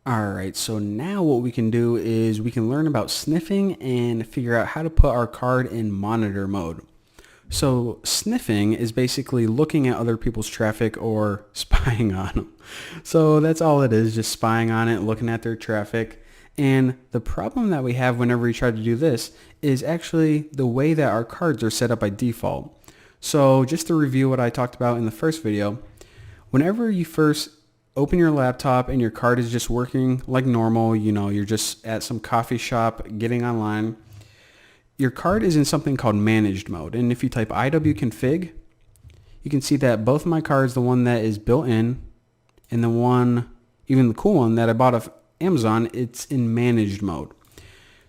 Alright, so now what we can do is we can learn about sniffing and figure out how to put our card in monitor mode. So sniffing is basically looking at other people's traffic or spying on them. So that's all it is, just spying on it, looking at their traffic. And the problem that we have whenever we try to do this is actually the way that our cards are set up by default. So just to review what I talked about in the first video, whenever you first open your laptop and your card is just working like normal, you're just at some coffee shop getting online, your card is in something called managed mode. And if you type iwconfig, you can see that both of my cards, the one that is built in and the one, even the cool one that I bought off Amazon, it's in managed mode.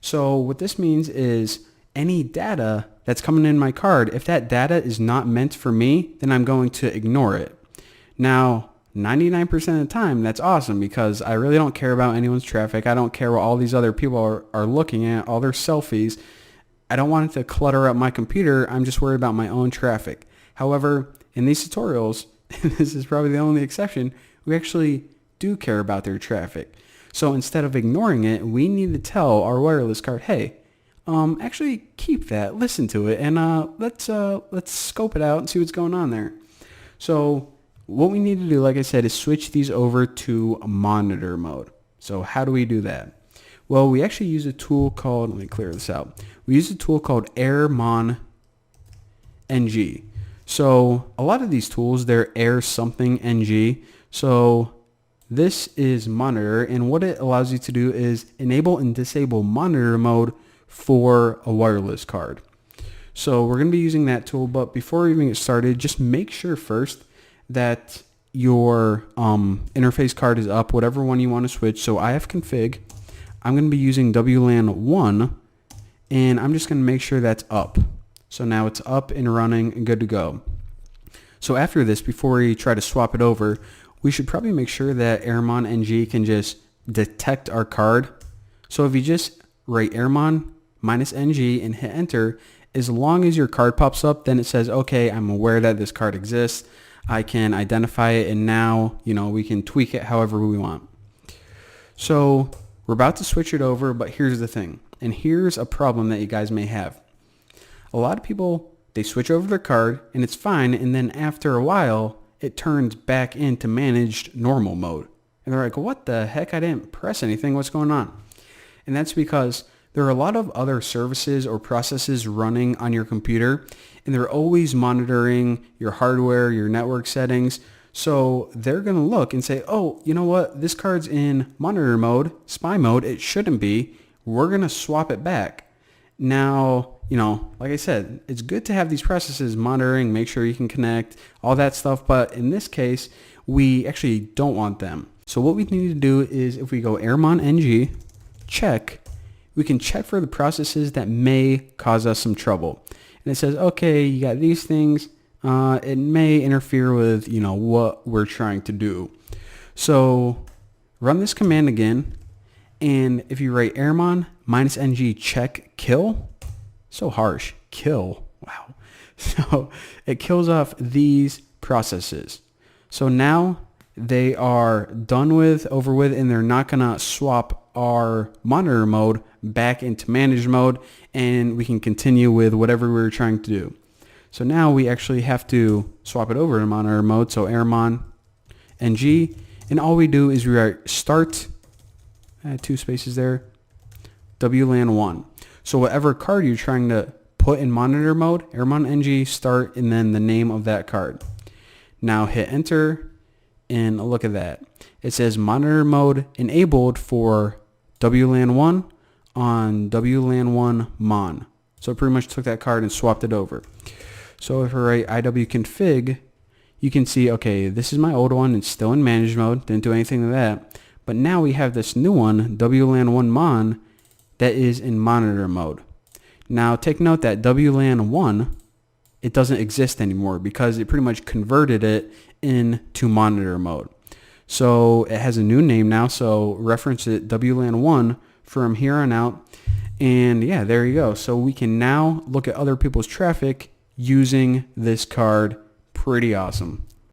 So what this means is any data that's coming in my card, if that data is not meant for me, then I'm going to ignore it. Now, 99% of the time, that's awesome because I really don't care about anyone's traffic. I don't care what all these other people are looking at, all their selfies. I don't want it to clutter up my computer. I'm just worried about my own traffic. However, in these tutorials, and this is probably the only exception, we actually do care about their traffic. So instead of ignoring it, we need to tell our wireless card, hey, actually keep that, listen to it, and let's scope it out and see what's going on there. So what we need to do, like I said, is switch these over to monitor mode. So how do we do that? Well, we actually use a tool called, let me clear this out. We use a tool called AirMon NG. So a lot of these tools, they're Air something NG. So this is monitor, and what it allows you to do is enable and disable monitor mode for a wireless card. So we're going to be using that tool, but before we even get started, just make sure first that your interface card is up, whatever one you want to switch. So I have config. I'm going to be using WLAN 1, and I'm just going to make sure that's up. So now it's up and running and good to go. So after this, before we try to swap it over, we should probably make sure that AirMon NG can just detect our card. So if you just write AirMon -NG and hit enter, as long as your card pops up, then it says, okay, I'm aware that this card exists. I can identify it, and now, we can tweak it however we want. So we're about to switch it over, but here's the thing. And here's a problem that you guys may have. A lot of people, they switch over their card and it's fine, and then after a while, it turns back into managed normal mode. And they're like, what the heck? I didn't press anything. What's going on? And that's because there are a lot of other services or processes running on your computer, and they're always monitoring your hardware, your network settings. So they're going to look and say, oh, you know what? This card's in monitor mode, spy mode. It shouldn't be. We're going to swap it back. Now, like I said, it's good to have these processes monitoring, make sure you can connect, all that stuff. But in this case, we actually don't want them. So what we need to do is if we go AirMon NG, check, we can check for the processes that may cause us some trouble. And it says, okay, you got these things. It may interfere with, what we're trying to do. So run this command again. And if you write AirMon -NG check kill, so harsh, kill, wow. So it kills off these processes. So now they are done with, over with, and they're not going to swap our monitor mode back into managed mode, and we can continue with whatever we were trying to do. So now we actually have to swap it over to monitor mode, so AirMon NG, and all we do is we write start, two spaces there, WLAN 1. So whatever card you're trying to put in monitor mode, AirMon NG, start, and then the name of that card. Now hit enter, and look at that. It says monitor mode enabled for WLAN 1 on WLAN 1 mon. So it pretty much took that card and swapped it over. So if I write iwconfig, you can see, okay, this is my old one. It's still in managed mode. Didn't do anything to that. But now we have this new one, WLAN 1 mon, that is in monitor mode. Now take note that WLAN 1, it doesn't exist anymore because it pretty much converted it into monitor mode. So it has a new name now, so reference it WLAN 1 from here on out. And yeah, there you go. So we can now look at other people's traffic using this card. Pretty awesome.